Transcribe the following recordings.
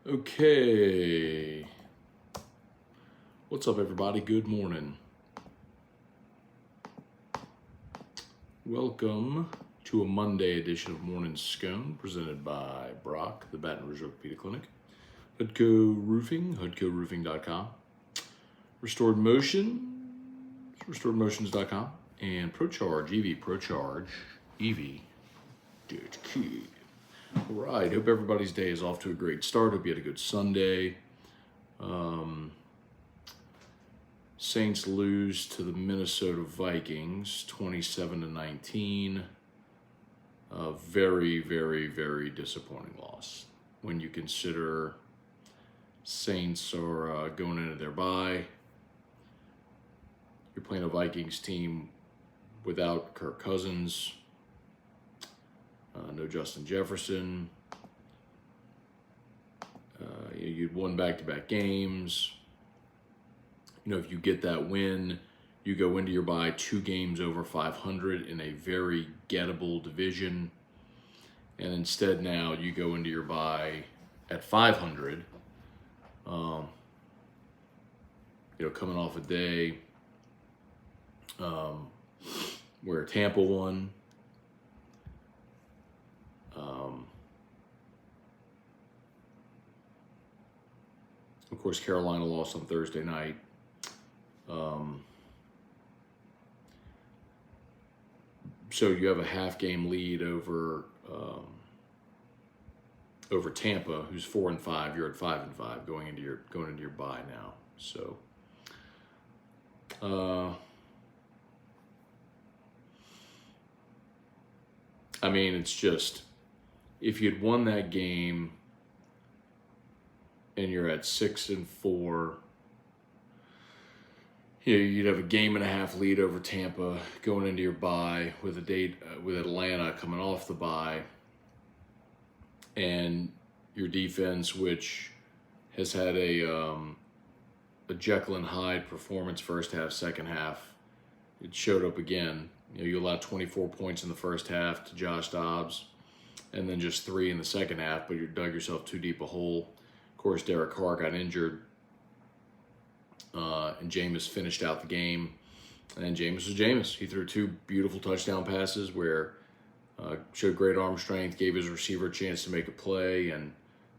Okay. What's up, everybody? Good morning. Welcome to a Monday edition of Morning Scone, presented by Brock, the Baton Rouge Orthopedic Clinic, Hudco Roofing, HudcoRoofing.com, Restored Motion, RestoredMotions.com, and ProCharge, ProCharge, EV.key. All right, hope everybody's day is off to a great start. Hope you had a good Sunday. Saints lose to the Minnesota Vikings, 27-19. A very, very, very disappointing loss when you consider Saints are going into their bye. You're playing a Vikings team without Kirk Cousins, no Justin Jefferson. You'd won back-to-back games. You know, if you get that win, you go into your bye 2 games over 500 in a very gettable division. And instead now you go into your bye at 500. Coming off a day where Tampa won. Of course, Carolina lost on Thursday night. So you have a half-game lead over Tampa, who's 4-5. You're at 5-5 going into your bye now. So, I mean, it's just, if you'd won that game and you're at 6-4. You'd have a game and a half lead over Tampa going into your bye with with Atlanta coming off the bye, and your defense, which has had a Jekyll and Hyde performance first half, second half, it showed up again. You allowed 24 points in the first half to Josh Dobbs, and then just 3 in the second half, but you dug yourself too deep a hole. Of course, Derek Carr got injured. And Jameis finished out the game. And Jameis was Jameis. He threw 2 beautiful touchdown passes where showed great arm strength, gave his receiver a chance to make a play. And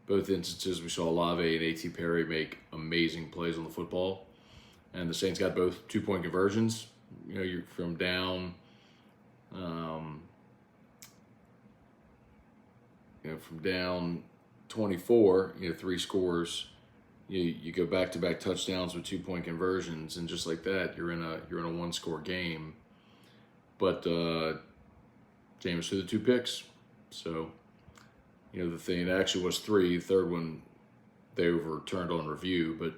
both instances, we saw Olave and A.T. Perry make amazing plays on the football. And the Saints got both 2-point conversions. You're from down, from down 24, 3 scores. You go back-to-back touchdowns with 2-point conversions, and just like that, you're in a 1-score game. But Jameis threw the 2 picks, so the thing, it actually was 3. The third one they overturned on review, but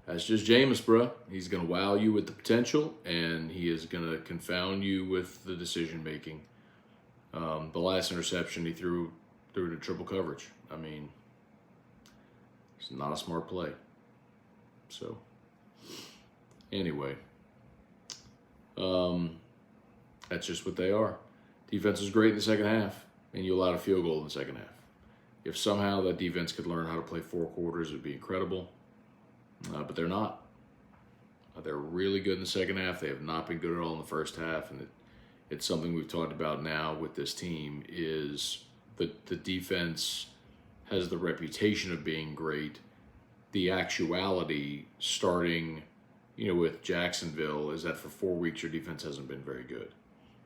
that's just Jameis, bro. He's gonna wow you with the potential, and he is gonna confound you with the decision making. The last interception he threw into triple coverage. I mean, it's not a smart play. So, anyway, that's just what they are. Defense was great in the second half, and you allowed a field goal in the second half. If somehow that defense could learn how to play 4 quarters, it would be incredible. But they're not. They're really good in the second half. They have not been good at all in the first half, and it's something we've talked about now with this team is the defense has the reputation of being great. The actuality, starting, with Jacksonville, is that for 4 weeks your defense hasn't been very good.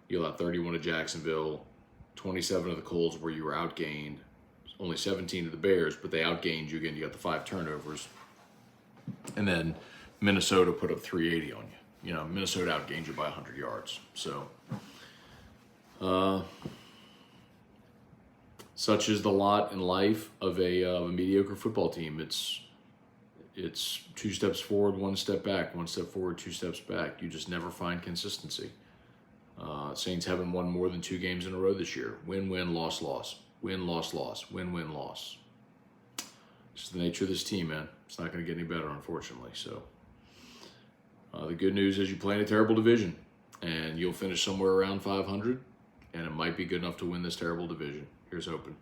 You allowed 31 to Jacksonville, 27 to the Colts, where you were outgained, only 17 to the Bears, but they outgained you again. You got the 5 turnovers, and then Minnesota put up 380 on you. Minnesota outgained you by 100 yards. So, such is the lot in life of a mediocre football team. It's 2 steps forward, 1 step back, 1 step forward, 2 steps back. You just never find consistency. Saints haven't won more than 2 games in a row this year. Win, loss, loss. Win, loss, loss. Win, loss. It's the nature of this team, man. It's not going to get any better, unfortunately. So, the good news is you play in a terrible division, and you'll finish somewhere around 500, and it might be good enough to win this terrible division. Here's hoping.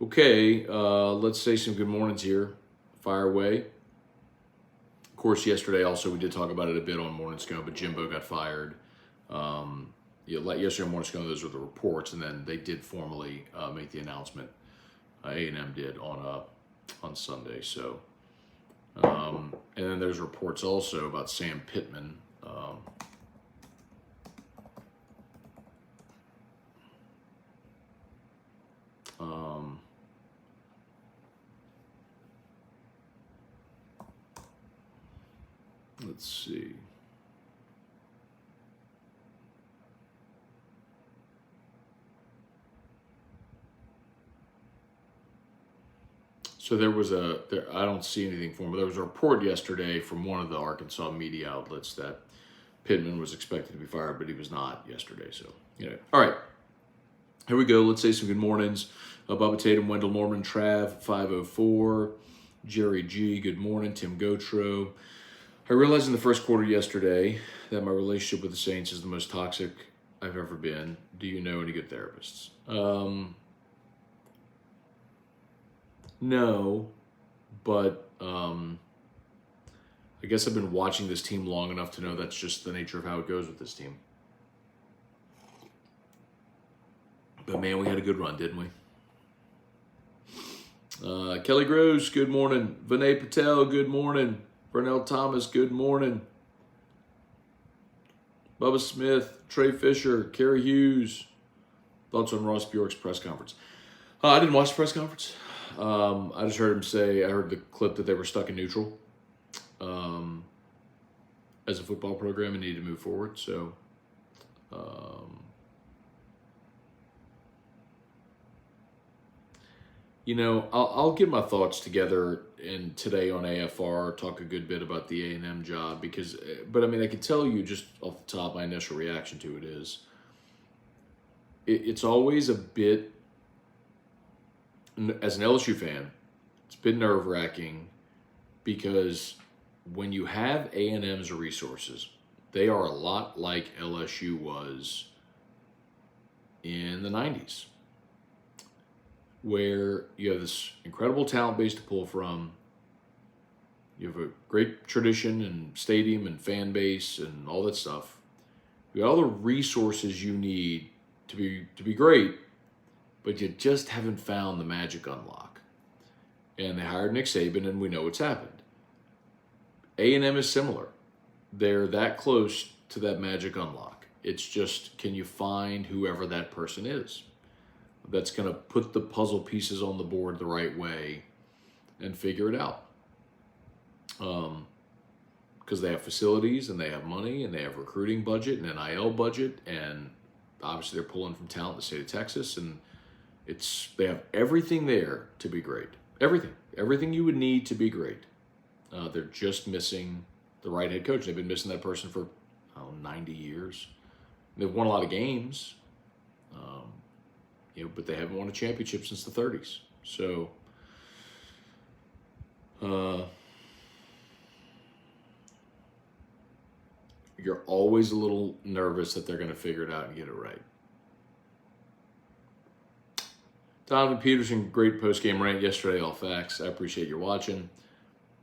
Okay, let's say some good mornings here. Fire away. Of course, yesterday also we did talk about it a bit on Morning Scone, but Jimbo got fired. Yesterday on Morning Scone, those were the reports, and then they did formally make the announcement. A&M did on Sunday. So, and then there's reports also about Sam Pittman. Let's see. So there was I don't see anything for him, but there was a report yesterday from one of the Arkansas media outlets that Pittman was expected to be fired, but he was not yesterday. So, all right, here we go. Let's say some good mornings. Bubba Tatum, Wendell Norman, Trav, 504, Jerry G, good morning, Tim Gotro. I realized in the first quarter yesterday that my relationship with the Saints is the most toxic I've ever been. Do you know any good therapists? No, but I guess I've been watching this team long enough to know that's just the nature of how it goes with this team. But man, we had a good run, didn't we? Kelly Gross, good morning. Vinay Patel, good morning. Vernell Thomas, good morning. Bubba Smith, Trey Fisher, Kerry Hughes. Thoughts on Ross Bjork's press conference? I didn't watch the press conference. I just heard him say, I heard the clip that they were stuck in neutral as a football program and needed to move forward. So, I'll get my thoughts together and today on AFR, talk a good bit about the A&M job but I can tell you just off the top, my initial reaction to it is it's always a bit, as an LSU fan, it's a bit nerve-wracking because when you have A&M's resources, they are a lot like LSU was in the 90s, where you have this incredible talent base to pull from. You have a great tradition and stadium and fan base and all that stuff. You got all the resources you need to be great, but you just haven't found the magic unlock. And they hired Nick Saban, and we know what's happened. A&M is similar. They're that close to that magic unlock. It's just, can you find whoever that person is that's going to put the puzzle pieces on the board the right way and figure it out? Because they have facilities, and they have money, and they have recruiting budget and NIL budget, and obviously they're pulling from talent in the state of Texas, and they have everything there to be great. Everything you would need to be great. They're just missing the right head coach. They've been missing that person for 90 years. They've won a lot of games, but they haven't won a championship since the 30s. So, you're always a little nervous that they're going to figure it out and get it right. Donovan Peterson, great post-game rant yesterday, all facts. I appreciate your watching.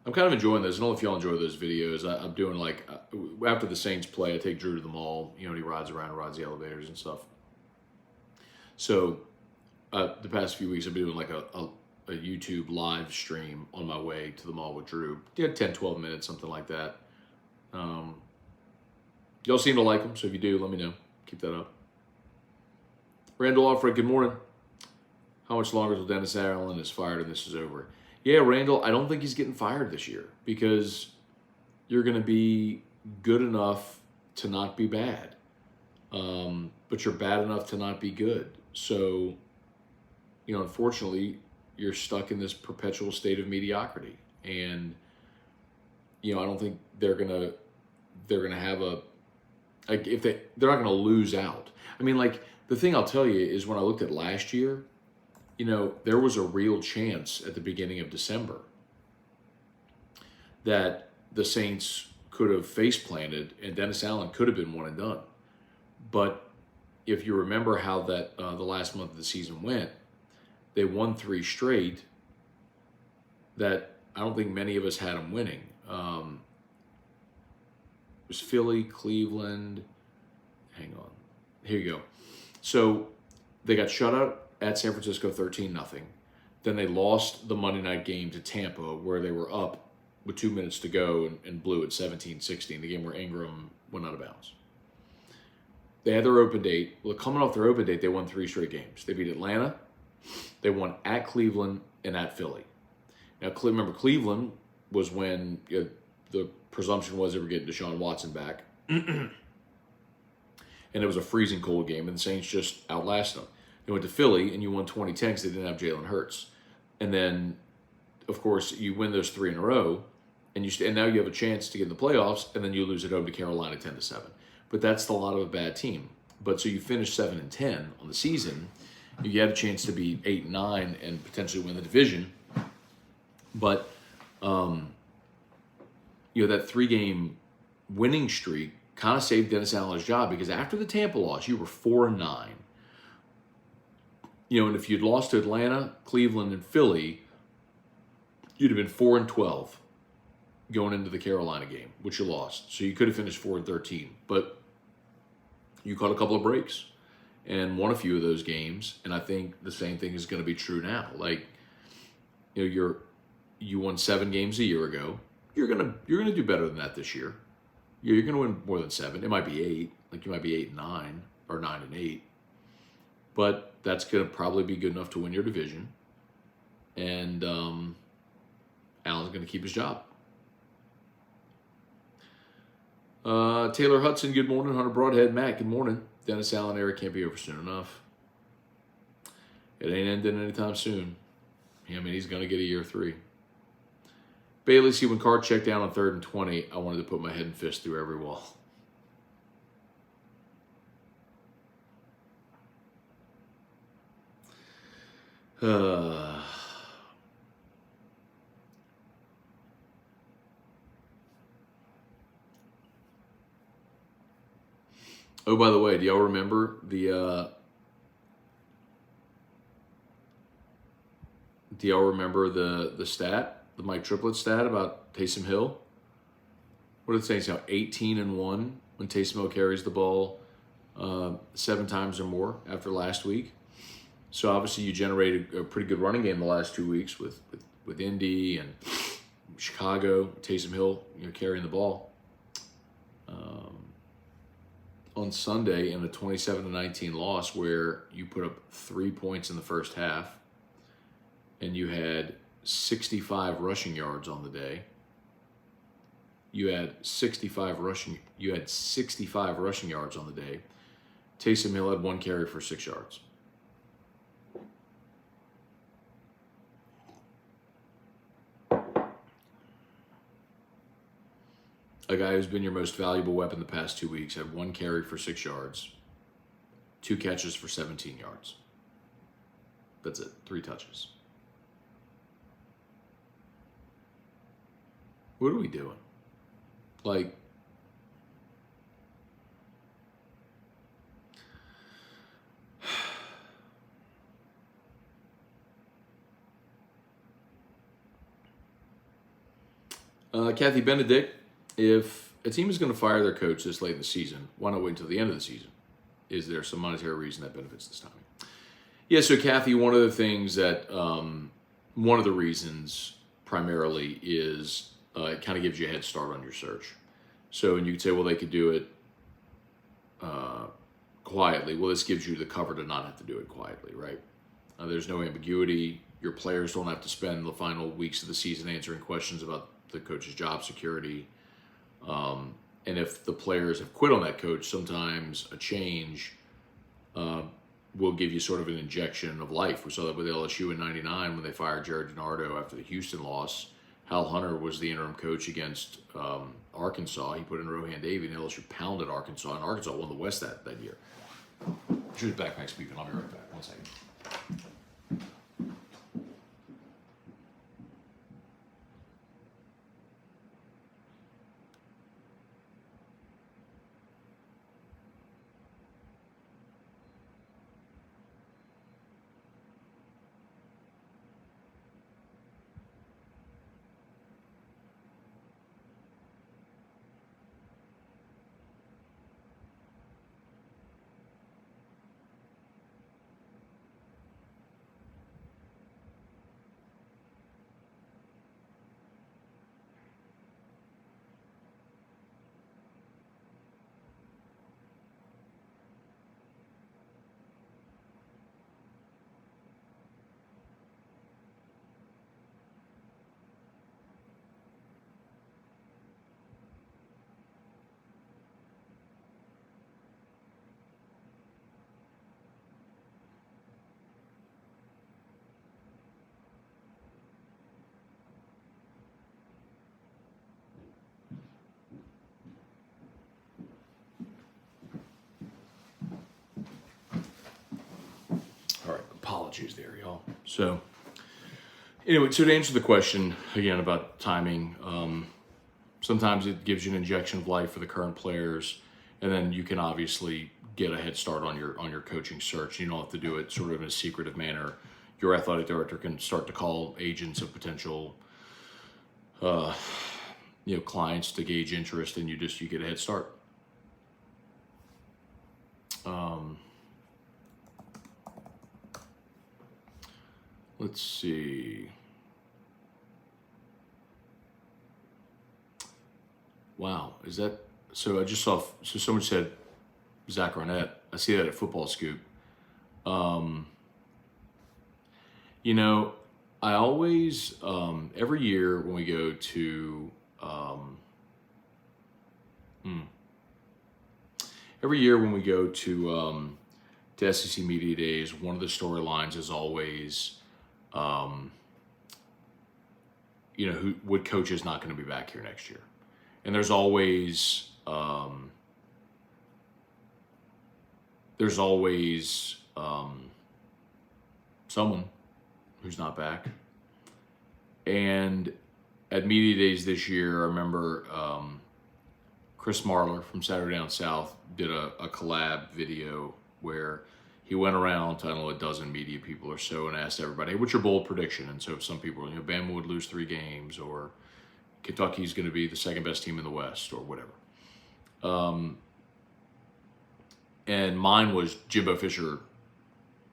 I'm kind of enjoying this. I don't know if y'all enjoy those videos. I'm doing after the Saints play, I take Drew to the mall. And he rides around, rides the elevators and stuff. So the past few weeks, I've been doing a YouTube live stream on my way to the mall with Drew. 10, 12 minutes, something like that. Y'all seem to like them, so if you do, let me know. Keep that up. Randall Alfred, good morning. How much longer till Dennis Allen is fired and this is over? Yeah, Randall, I don't think he's getting fired this year because you're going to be good enough to not be bad, but you're bad enough to not be good. So, unfortunately, you're stuck in this perpetual state of mediocrity, and I don't think they're gonna have they're not gonna lose out. The thing I'll tell you is when I looked at last year, there was a real chance at the beginning of December that the Saints could have face planted and Dennis Allen could have been one and done. But if you remember how that the last month of the season went, they won 3 straight that I don't think many of us had them winning. It was Philly, Cleveland. Hang on. Here you go. So they got shut out at San Francisco 13-0. Then they lost the Monday night game to Tampa, where they were up with 2 minutes to go and blew it 17-16, the game where Ingram went out of bounds. They had their open date. Well, coming off their open date, they won 3 straight games. They beat Atlanta. They won at Cleveland and at Philly. Now, remember, Cleveland was when the presumption was they were getting Deshaun Watson back. And it was a freezing cold game, and the Saints just outlasted them. They went to Philly, and you won 20-10 because they didn't have Jalen Hurts. And then, of course, you win those 3 in a row, and now you have a chance to get in the playoffs, and then you lose at home to Carolina 10-7. But that's the lot of a bad team. But so you finish 7-10 on the season, you have a chance to be 8-9 and potentially win the division. But that 3-game winning streak kind of saved Dennis Allen's job, because after the Tampa loss, you were 4-9. And if you'd lost to Atlanta, Cleveland, and Philly, you'd have been 4-12 going into the Carolina game, which you lost. So you could have finished 4-13, but you caught a couple of breaks and won a few of those games. And I think the same thing is going to be true now. You won 7 games a year ago. You're gonna do better than that this year. You're gonna win more than 7. It might be 8. You might be 8-9 or 9-8. But that's going to probably be good enough to win your division. And Allen's going to keep his job. Taylor Hudson, good morning. Hunter Broadhead, Matt, good morning. Dennis Allen era can't be over soon enough. It ain't ending anytime soon. He's going to get a year 3. Bailey, see, when Carr checked down on 3rd and 20, I wanted to put my head and fist through every wall. Oh, by the way, do y'all remember the stat, the Mike Triplett stat about Taysom Hill? What did it say? It's now 18-1 when Taysom Hill carries the ball 7 times or more after last week. So obviously you generated a pretty good running game the last 2 weeks with Indy and Chicago. Taysom Hill, carrying the ball. On Sunday in a 27-19 loss, where you put up 3 points in the first half, and you had 65 rushing yards on the day. You had 65 rushing yards on the day. Taysom Hill had 1 carry for 6 yards. A guy who's been your most valuable weapon the past 2 weeks had 1 carry for 6 yards, 2 catches for 17 yards. That's it. 3 touches. What are we doing? Kathy Benedict, if a team is going to fire their coach this late in the season, why not wait until the end of the season? Is there some monetary reason that benefits this timing? Yeah, so Kathy, one of the reasons primarily is it kind of gives you a head start on your search. So, and you could say, well, they could do it quietly. Well, this gives you the cover to not have to do it quietly, right? There's no ambiguity. Your players don't have to spend the final weeks of the season answering questions about the coach's job security. And if the players have quit on that coach, sometimes a change will give you sort of an injection of life. We saw that with LSU in '99 when they fired Jared DiNardo after the Houston loss. Hal Hunter was the interim coach against Arkansas. He put in Rohan Davey, and LSU pounded Arkansas, and Arkansas won the West that year. Shoot it back, Max Beacon. I'll be right back. 1 second. apologies there, y'all. So anyway, so to answer the question again about timing, sometimes it gives you an injection of life for the current players, and then you can obviously get a head start on your coaching search. You don't have to do it sort of in a secretive manner. Your athletic director can start to call agents of potential clients to gauge interest, and you get a head start. Let's see. Wow, is that so? I just saw. So someone said Zach Arnett. I see that at Football Scoop. I always every year when we go to to SEC Media Days, one of the storylines is always, what coach is not going to be back here next year, and there's always someone who's not back. And at Media Days this year, I remember Chris Marler from Saturday Down South did a collab video where he went around to, I don't know, a dozen media people or so and asked everybody, hey, what's your bold prediction? And so some people, Bama would lose 3 games, or Kentucky's going to be the second best team in the West, or whatever. And mine was Jimbo Fisher's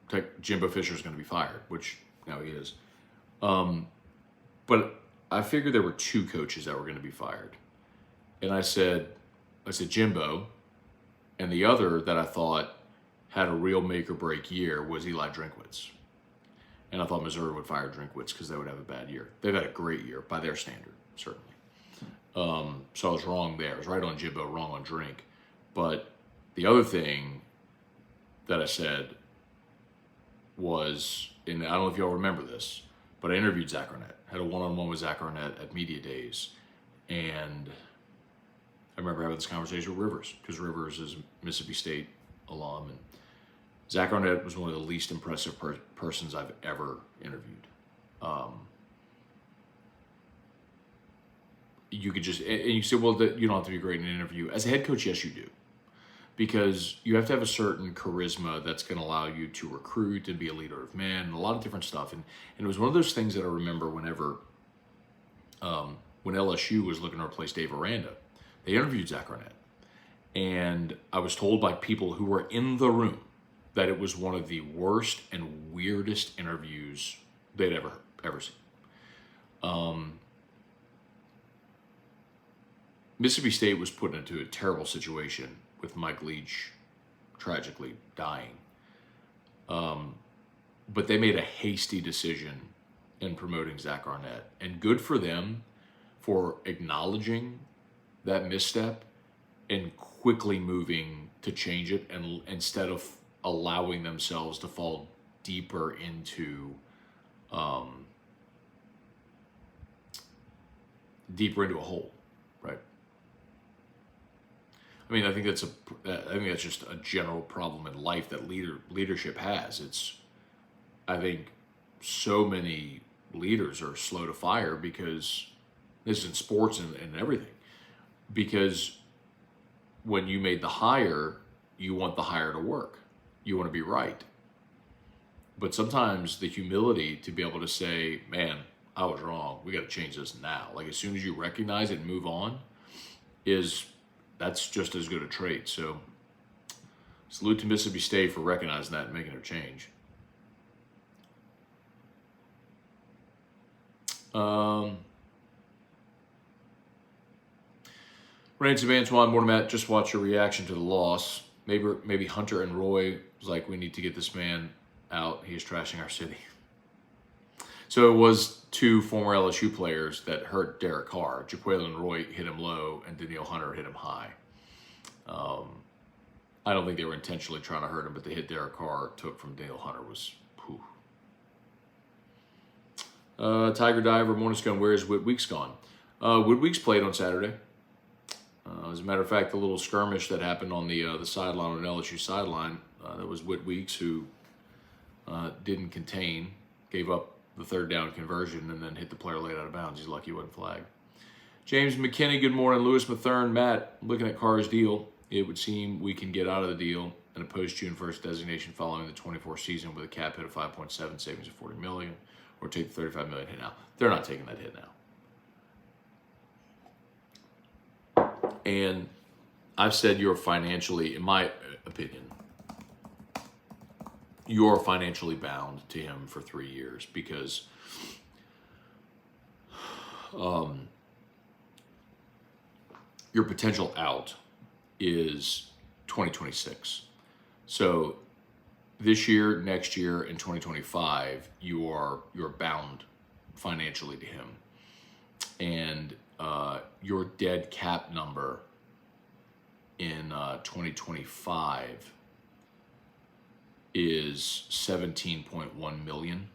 going to be fired, which now he is. But I figured there were 2 coaches that were going to be fired. And I said Jimbo, and the other that I thought had a real make or break year was Eli Drinkwitz. And I thought Missouri would fire Drinkwitz because they would have a bad year. They've had a great year by their standard, certainly. So I was wrong there. I was right on Jimbo, wrong on Drink. But the other thing that I said was, and I don't know if y'all remember this, but I interviewed Zach Arnett. Had a one-on-one with Zach Arnett at Media Days. And I remember having this conversation with Rivers, because Rivers is Mississippi State alum. And Zach Arnett was one of the least impressive persons I've ever interviewed. You could just, and you say, well, you don't have to be great in an interview. As a head coach, yes, you do. Because you have to have a certain charisma that's going to allow you to recruit and be a leader of men, and a lot of different stuff. And it was one of those things that I remember whenever, when LSU was looking to replace Dave Aranda, they interviewed Zach Arnett. And I was told by people who were in the room that it was one of the worst and weirdest interviews they'd ever seen. Mississippi State was put into a terrible situation with Mike Leach tragically dying. But they made a hasty decision in promoting Zach Arnett. And good for them for acknowledging that misstep and quickly moving to change it, and instead of allowing themselves to fall deeper into a hole, right? I mean, I think that's just a general problem in life that leadership has. I think so many leaders are slow to fire, because this is in sports and everything. Because when you made the hire, you want the hire to work. You want to be right. But sometimes the humility to be able to say, man, I was wrong. We got to change this now. Like, as soon as you recognize it and move on, that's just as good a trait. So salute to Mississippi State for recognizing that and making a change. Rains of Antoine Mortimer, just watch your reaction to the loss. Maybe Hunter and Roy was like, we need to get this man out. He is trashing our city. So it was 2 former LSU players that hurt Derek Carr. Jaquelin Roy hit him low, and Danielle Hunter hit him high. I don't think they were intentionally trying to hurt him, but the hit Derek Carr took from Danielle Hunter was, whew. Tiger Diver, Morning Scone, where is Whit Weeks gone? Whit Weeks played on Saturday. As a matter of fact, the little skirmish that happened on the sideline, on LSU sideline, that was Whit Weeks, who didn't contain, gave up the third down conversion, and then hit the player late out of bounds. He's lucky he wasn't flagged. James McKinney, good morning. Lewis Mathern, Matt, looking at Carr's deal, it would seem we can get out of the deal in a post-June 1st designation following the 24 season with a cap hit of 5.7, savings of $40 million, or take the $35 million hit now. They're not taking that hit now. And I've said you're financially, in my opinion, you're financially bound to him for 3 years because your potential out is 2026. So this year, next year, and 2025, you're bound financially to him. And your dead cap number in 2025 is 17.1 million.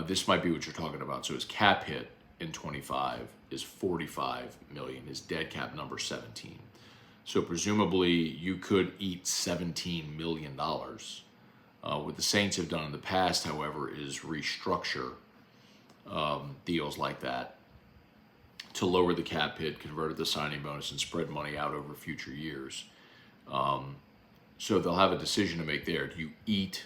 This might be what you're talking about. So his cap hit in 25 is 45 million. His dead cap number 17. So presumably you could eat $17 million. What the Saints have done in the past, however, is restructure deals like that to lower the cap hit, convert it to signing bonus, and spread money out over future years. So they'll have a decision to make there. Do you eat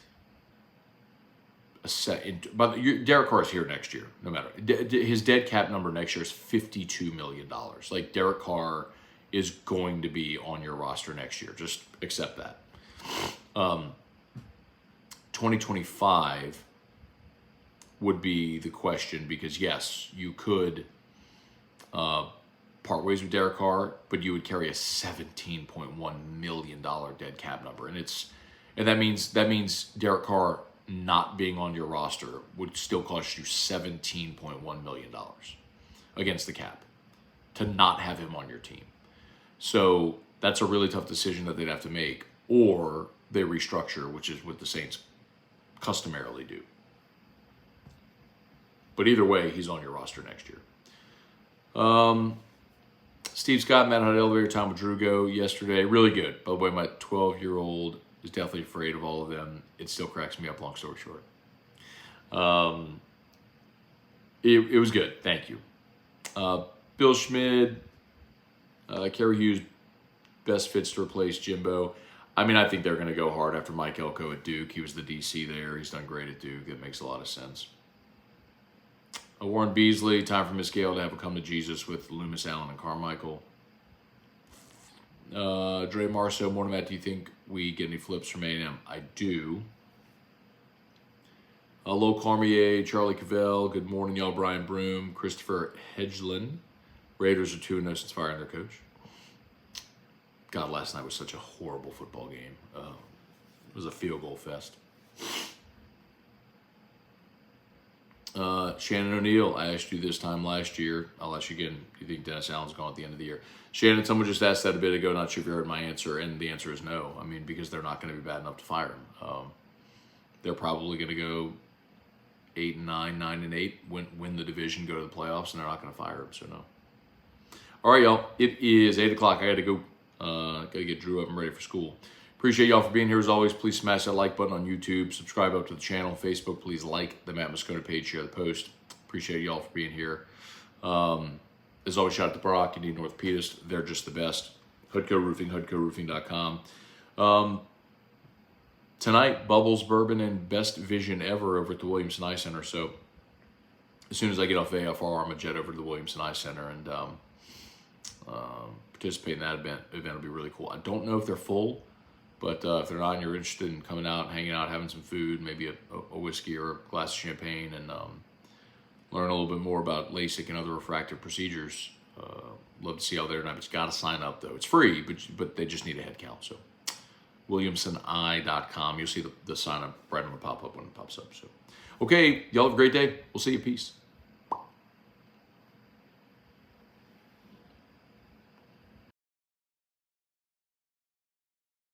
a set? But Derek Carr is here next year, no matter. His dead cap number next year is $52 million. Like, Derek Carr is going to be on your roster next year. Just accept that. 2025 would be the question because, yes, you could part ways with Derek Carr, but you would carry a $17.1 million dead cap number. And that means Derek Carr not being on your roster would still cost you $17.1 million against the cap to not have him on your team. So that's a really tough decision that they'd have to make, or they restructure, which is what the Saints customarily do. But either way, he's on your roster next year. Steve Scott, Matt, how did elevator time with Drew go yesterday? Really good. By the way, my 12-year-old is definitely afraid of all of them. It still cracks me up, long story short. It was good. Thank you. Bill Schmid, Kerry Hughes, best fits to replace Jimbo. I mean, I think they're going to go hard after Mike Elko at Duke. He was the DC there. He's done great at Duke. That makes a lot of sense. Warren Beasley, time for Miss Gale to have a come to Jesus with Loomis, Allen, and Carmichael. Dre Marceau, morning, Matt, do you think we get any flips from A&M? I do. Lo Cormier, Charlie Cavell, good morning, y'all. Brian Broom, Christopher Hedgeland. Raiders are 2-0 since firing their coach. God, last night was such a horrible football game. It was a field goal fest. Shannon O'Neill, I asked you this time last year. I'll ask you again. Do you think Dennis Allen's gone at the end of the year? Shannon, someone just asked that a bit ago. Not sure if you heard my answer, and the answer is no. I mean, because they're not going to be bad enough to fire him. They're probably going to go 8-9, 9-8, win the division, go to the playoffs, and they're not going to fire him. So no. All right, y'all. It is 8 o'clock. I got to go. Got to get Drew up and ready for school. Appreciate y'all for being here as always. Please smash that like button on YouTube. Subscribe up to the channel. Facebook, please like the Matt Moscona page. Share the post. Appreciate y'all for being here. As always, shout out to Brock. You need Orthopedist. They're just the best. Hoodco Roofing, hoodcoroofing.com. Tonight, Bubbles, Bourbon, and Best Vision Ever over at the Williamson Eye Center. So as soon as I get off AFR, I'm going to jet over to the Williamson Eye Center and participate in that event. Event will be really cool. I don't know if they're full. But if they're not and you're interested in coming out, hanging out, having some food, maybe a whiskey or a glass of champagne, and learn a little bit more about LASIK and other refractive procedures, love to see you all there tonight. But you got to sign up, though. It's free, but they just need a head count. So WilliamsonEye.com. You'll see the sign up right on the pop-up when it pops up. So, okay, y'all have a great day. We'll see you. Peace.